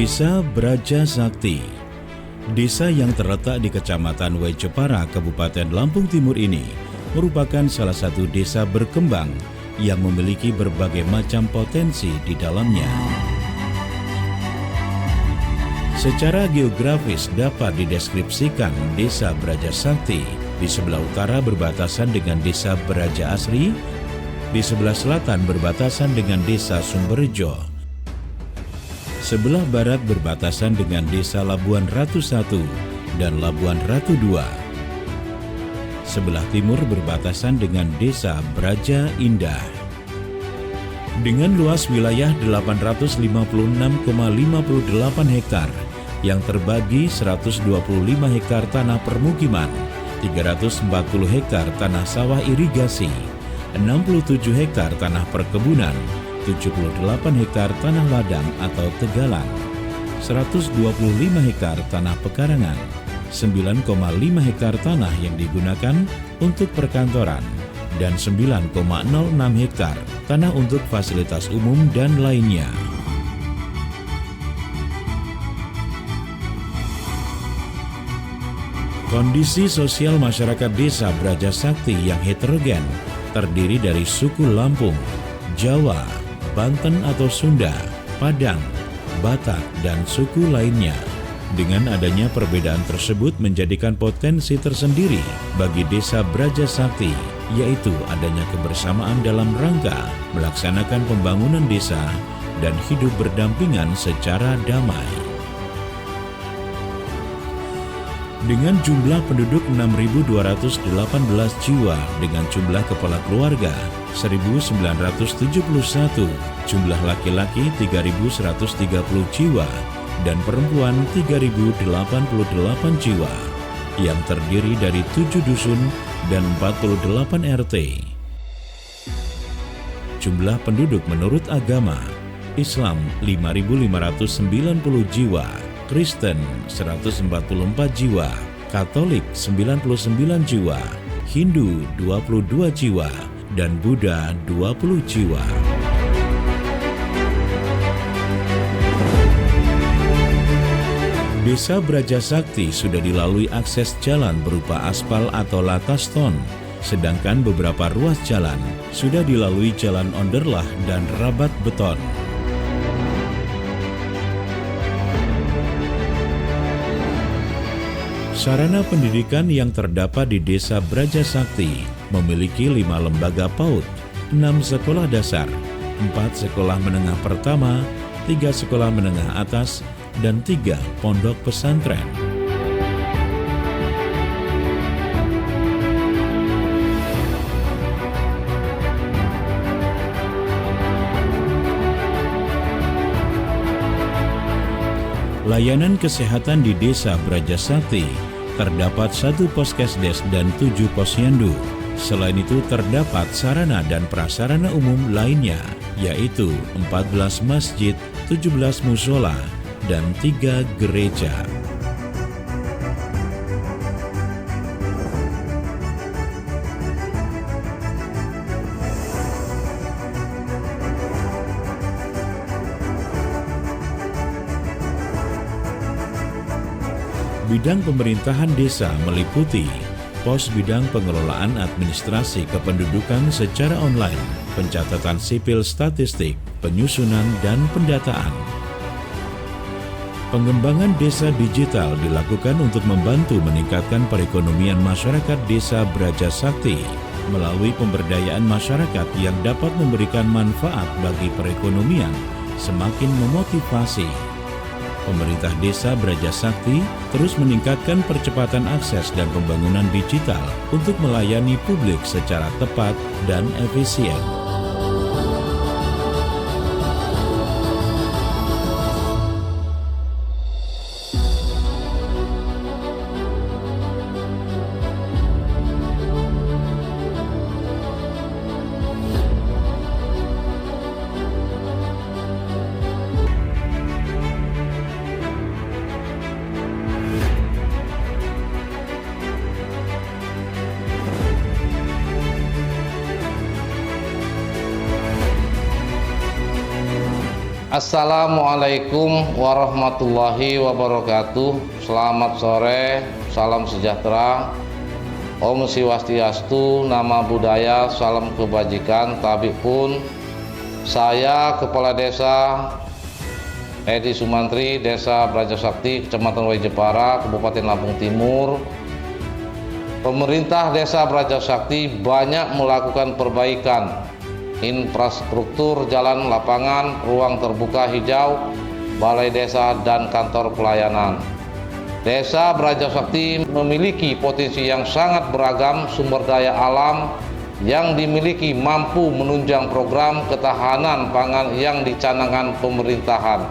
Desa Braja Sakti. Desa yang terletak di Kecamatan Way Jepara, Kabupaten Lampung Timur ini merupakan salah satu desa berkembang yang memiliki berbagai macam potensi di dalamnya. Secara geografis dapat dideskripsikan Desa Braja Sakti di sebelah utara berbatasan dengan Desa Braja Asri, di sebelah selatan berbatasan dengan Desa Sumberjo, sebelah barat berbatasan dengan Desa Labuan Ratu 1 dan Labuan Ratu 2. Sebelah timur berbatasan dengan Desa Braja Indah. Dengan luas wilayah 856,58 hektar yang terbagi 125 hektar tanah permukiman, 340 hektar tanah sawah irigasi, 67 hektar tanah perkebunan, 78 hektar tanah ladang atau tegalan, 125 hektar tanah pekarangan, 9,5 hektar tanah yang digunakan untuk perkantoran, dan 9,06 hektar tanah untuk fasilitas umum dan lainnya. Kondisi sosial masyarakat Desa Braja Sakti yang heterogen terdiri dari suku Lampung, Jawa, Banten atau Sunda, Padang, Batak, dan suku lainnya. Dengan adanya perbedaan tersebut menjadikan potensi tersendiri bagi Desa Braja Sakti, yaitu adanya kebersamaan dalam rangka melaksanakan pembangunan desa dan hidup berdampingan secara damai. Dengan jumlah penduduk 6.218 jiwa dengan jumlah kepala keluarga 1.971, jumlah laki-laki 3.130 jiwa, dan perempuan 3.088 jiwa, yang terdiri dari 7 dusun dan 48 RT. Jumlah penduduk menurut agama, Islam 5.590 jiwa, Kristen 144 jiwa, Katolik 99 jiwa, Hindu 22 jiwa, dan Buddha 20 jiwa. Desa Braja Sakti sudah dilalui akses jalan berupa aspal atau lataston, sedangkan beberapa ruas jalan sudah dilalui jalan onderlah dan rabat beton. Sarana pendidikan yang terdapat di Desa Braja Sakti memiliki 5 lembaga PAUD, 6 sekolah dasar, 4 sekolah menengah pertama, 3 sekolah menengah atas, dan 3 pondok pesantren. Layanan kesehatan di Desa Braja Sakti terdapat 1 Poskesdes dan 7 Posyandu. Selain itu terdapat sarana dan prasarana umum lainnya, yaitu 14 masjid, 17 musola, dan 3 gereja. Bidang pemerintahan desa meliputi pos bidang pengelolaan administrasi kependudukan secara online, pencatatan sipil statistik, penyusunan dan pendataan. Pengembangan desa digital dilakukan untuk membantu meningkatkan perekonomian masyarakat Desa Braja Sakti melalui pemberdayaan masyarakat yang dapat memberikan manfaat bagi perekonomian, semakin memotivasi. Pemerintah Desa Braja Sakti terus meningkatkan percepatan akses dan pembangunan digital untuk melayani publik secara tepat dan efisien. Assalamualaikum warahmatullahi wabarakatuh. Selamat sore, salam sejahtera, Om Swastiastu, nama budaya, salam kebajikan, tabik pun. Saya Kepala Desa Edi Sumantri, Desa Brajasakti, Kecamatan Wai Jepara, Kabupaten Lampung Timur. Pemerintah Desa Brajasakti banyak melakukan perbaikan infrastruktur jalan, lapangan, ruang terbuka hijau, balai desa, dan kantor pelayanan. Desa Brajasakti memiliki potensi yang sangat beragam sumber daya alam yang dimiliki mampu menunjang program ketahanan pangan yang dicanangkan pemerintahan.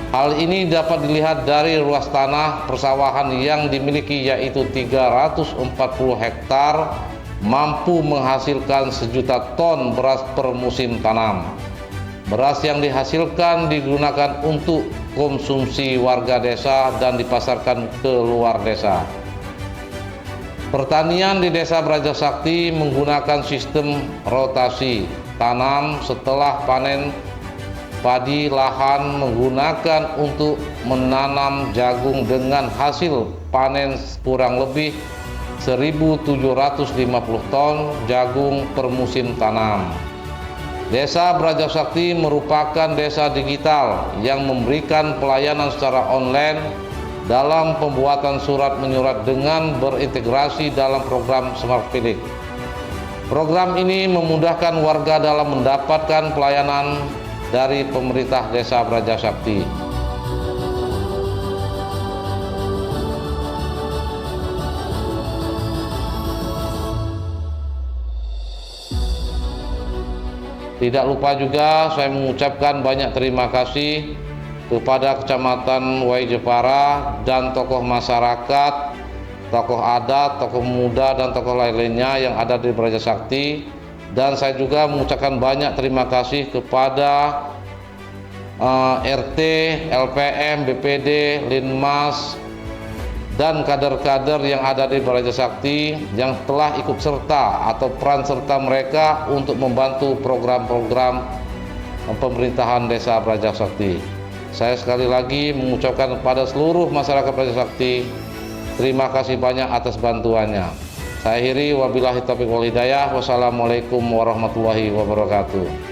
Hal ini dapat dilihat dari luas tanah persawahan yang dimiliki, yaitu 340 hektar, mampu menghasilkan 1 juta ton beras per musim tanam. Beras yang dihasilkan digunakan untuk konsumsi warga desa dan dipasarkan ke luar desa. Pertanian di Desa Brajasakti menggunakan sistem rotasi tanam. Setelah panen padi, lahan menggunakan untuk menanam jagung dengan hasil panen kurang lebih 1.750 ton jagung per musim tanam. Desa Brajasakti merupakan desa digital yang memberikan pelayanan secara online dalam pembuatan surat menyurat dengan berintegrasi dalam program Smart Village. Program ini memudahkan warga dalam mendapatkan pelayanan dari pemerintah Desa Brajasakti. Tidak lupa juga saya mengucapkan banyak terima kasih kepada Kecamatan Wai Jepara dan tokoh masyarakat, tokoh adat, tokoh muda, dan tokoh lain-lainnya yang ada di Brajasakti. Dan saya juga mengucapkan banyak terima kasih kepada RT, LPM, BPD, Linmas, dan kader-kader yang ada di Brajasakti yang telah ikut serta atau peran serta mereka untuk membantu program-program pemerintahan Desa Brajasakti. Saya sekali lagi mengucapkan kepada seluruh masyarakat Brajasakti, terima kasih banyak atas bantuannya. Saya akhiri, wabillahi taufiq wal hidayah. Wassalamualaikum warahmatullahi wabarakatuh.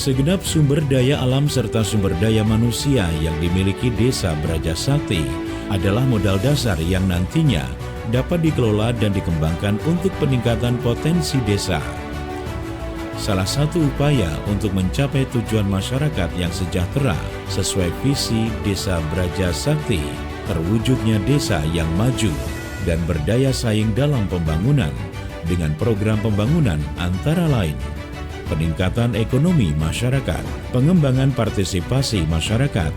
Segenap sumber daya alam serta sumber daya manusia yang dimiliki Desa Brajasakti adalah modal dasar yang nantinya dapat dikelola dan dikembangkan untuk peningkatan potensi desa. Salah satu upaya untuk mencapai tujuan masyarakat yang sejahtera sesuai visi Desa Brajasakti, terwujudnya desa yang maju dan berdaya saing dalam pembangunan dengan program pembangunan antara lain peningkatan ekonomi masyarakat, pengembangan partisipasi masyarakat,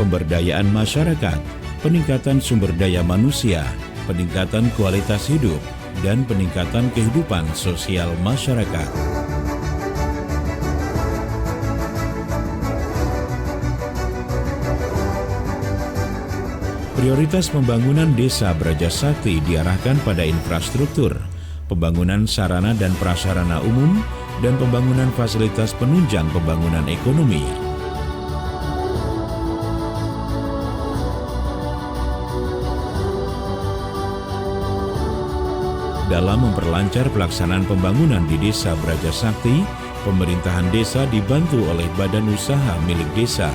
pemberdayaan masyarakat, peningkatan sumber daya manusia, peningkatan kualitas hidup, dan peningkatan kehidupan sosial masyarakat. Prioritas pembangunan Desa Brajasakti diarahkan pada infrastruktur, pembangunan sarana dan prasarana umum, dan pembangunan fasilitas penunjang pembangunan ekonomi. Dalam memperlancar pelaksanaan pembangunan di Desa Brajasakti, pemerintahan desa dibantu oleh badan usaha milik desa,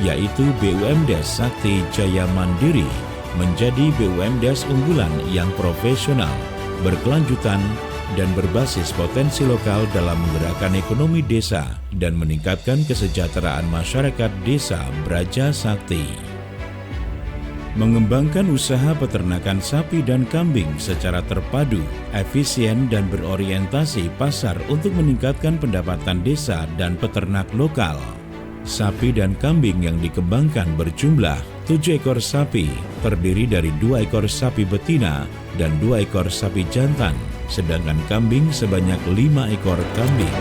yaitu BUMDes Sakti Jaya Mandiri, menjadi BUMDes unggulan yang profesional, berkelanjutan, dan berbasis potensi lokal dalam menggerakkan ekonomi desa dan meningkatkan kesejahteraan masyarakat Desa Brajasakti. Mengembangkan usaha peternakan sapi dan kambing secara terpadu, efisien, dan berorientasi pasar untuk meningkatkan pendapatan desa dan peternak lokal. Sapi dan kambing yang dikembangkan berjumlah 7 ekor sapi, terdiri dari 2 ekor sapi betina dan 2 ekor sapi jantan, sedangkan kambing sebanyak 5 ekor kambing.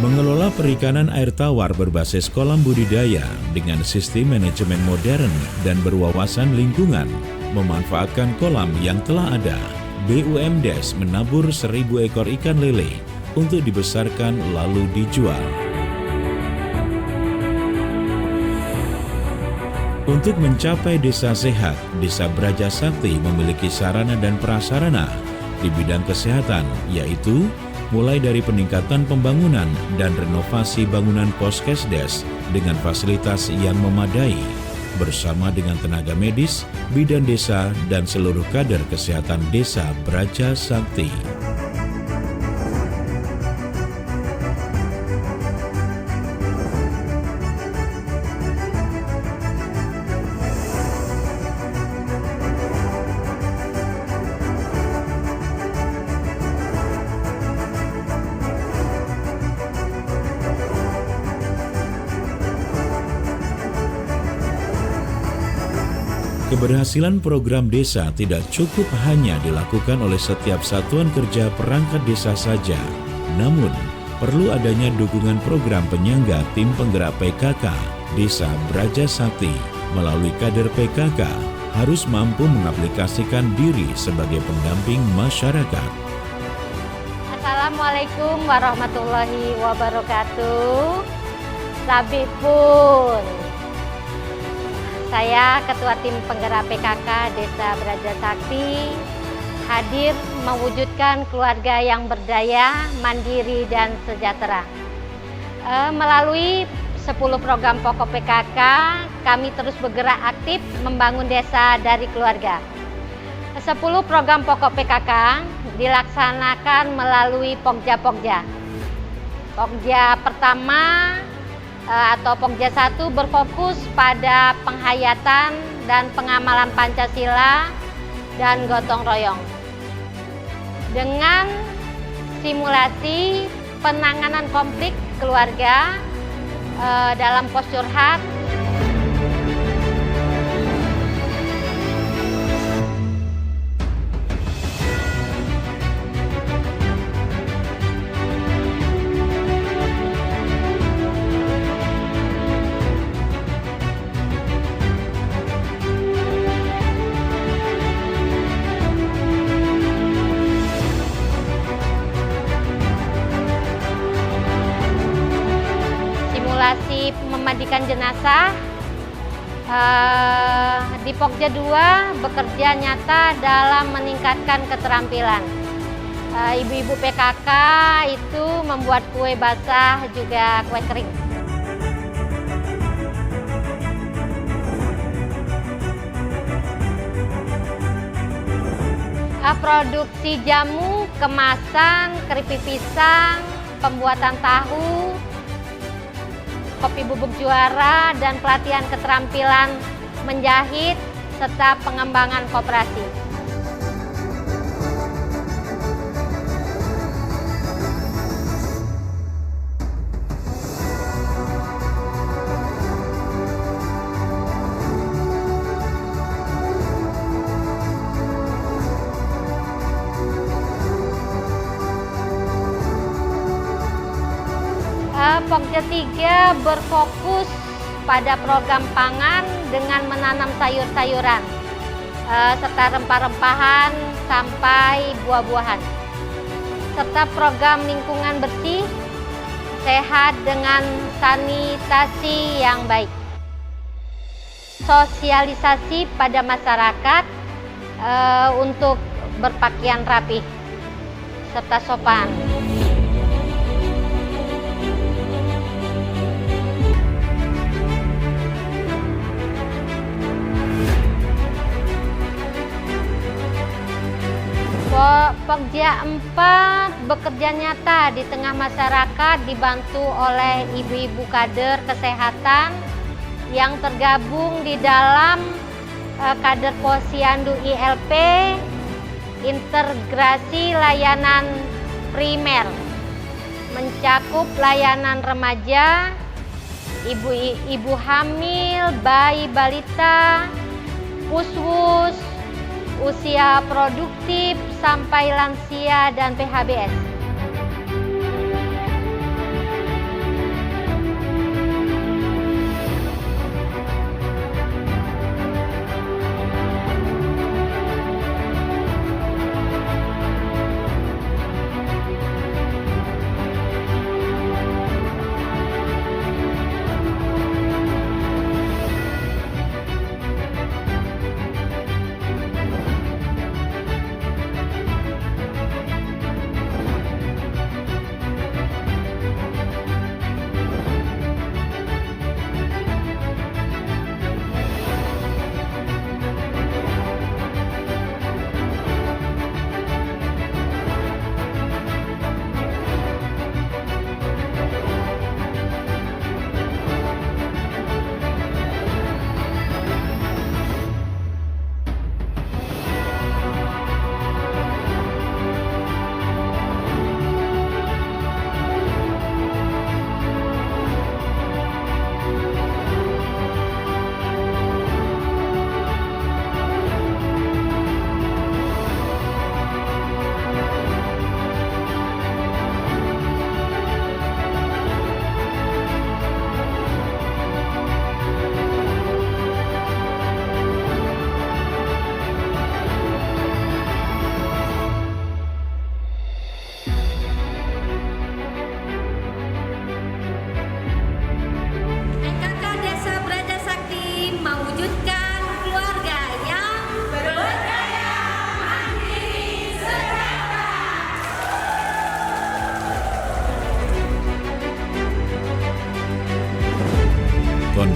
Mengelola Usaha perikanan air tawar berbasis kolam budidaya dengan sistem manajemen modern dan berwawasan lingkungan memanfaatkan kolam yang telah ada. BUMDes menabur 1.000 ekor ikan lele untuk dibesarkan lalu dijual. Untuk mencapai desa sehat, Desa Braja Sakti memiliki sarana dan prasarana di bidang kesehatan, yaitu mulai dari peningkatan pembangunan dan renovasi bangunan Poskesdes dengan fasilitas yang memadai, bersama dengan tenaga medis, bidan desa, dan seluruh kader kesehatan Desa Braja Sakti. Keberhasilan program desa tidak cukup hanya dilakukan oleh setiap satuan kerja perangkat desa saja, namun perlu adanya dukungan program penyangga tim penggerak PKK Desa Braja Sakti melalui kader PKK harus mampu mengaplikasikan diri sebagai pendamping masyarakat. Assalamualaikum warahmatullahi wabarakatuh. Labipun. Saya Ketua Tim Penggerak PKK Desa Braja Sakti hadir mewujudkan keluarga yang berdaya, mandiri, dan sejahtera. Melalui 10 program pokok PKK, kami terus bergerak aktif membangun desa dari keluarga. 10 program pokok PKK dilaksanakan melalui Pokja-Pokja. Pokja pertama atau Pokja 1 berfokus pada penghayatan dan pengamalan Pancasila dan gotong royong. Dengan simulasi penanganan konflik keluarga dalam pos curhat, simulasi memandikan jenazah. Di Pokja 2 bekerja nyata dalam meningkatkan keterampilan. Ibu-ibu PKK itu membuat kue basah juga kue kering. Produksi jamu, kemasan, keripik pisang, pembuatan tahu, kopi bubuk juara, dan pelatihan keterampilan menjahit serta pengembangan koperasi. Pokja 3 berfokus pada program pangan dengan menanam sayur-sayuran serta rempah-rempahan sampai buah-buahan, serta program lingkungan bersih, sehat dengan sanitasi yang baik. Sosialisasi pada masyarakat untuk berpakaian rapi serta sopan. Pokja 4 bekerja nyata di tengah masyarakat dibantu oleh ibu-ibu kader kesehatan yang tergabung di dalam kader Posyandu ILP, integrasi layanan primer, mencakup layanan remaja, ibu hamil, bayi balita, puswus, usia produktif sampai lansia dan PHBS.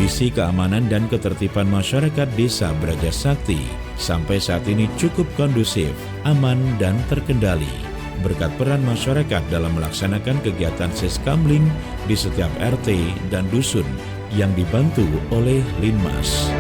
Kondisi keamanan dan ketertiban masyarakat Desa Brajasakti sampai saat ini cukup kondusif, aman, dan terkendali berkat peran masyarakat dalam melaksanakan kegiatan Seskamling di setiap RT dan dusun yang dibantu oleh Linmas.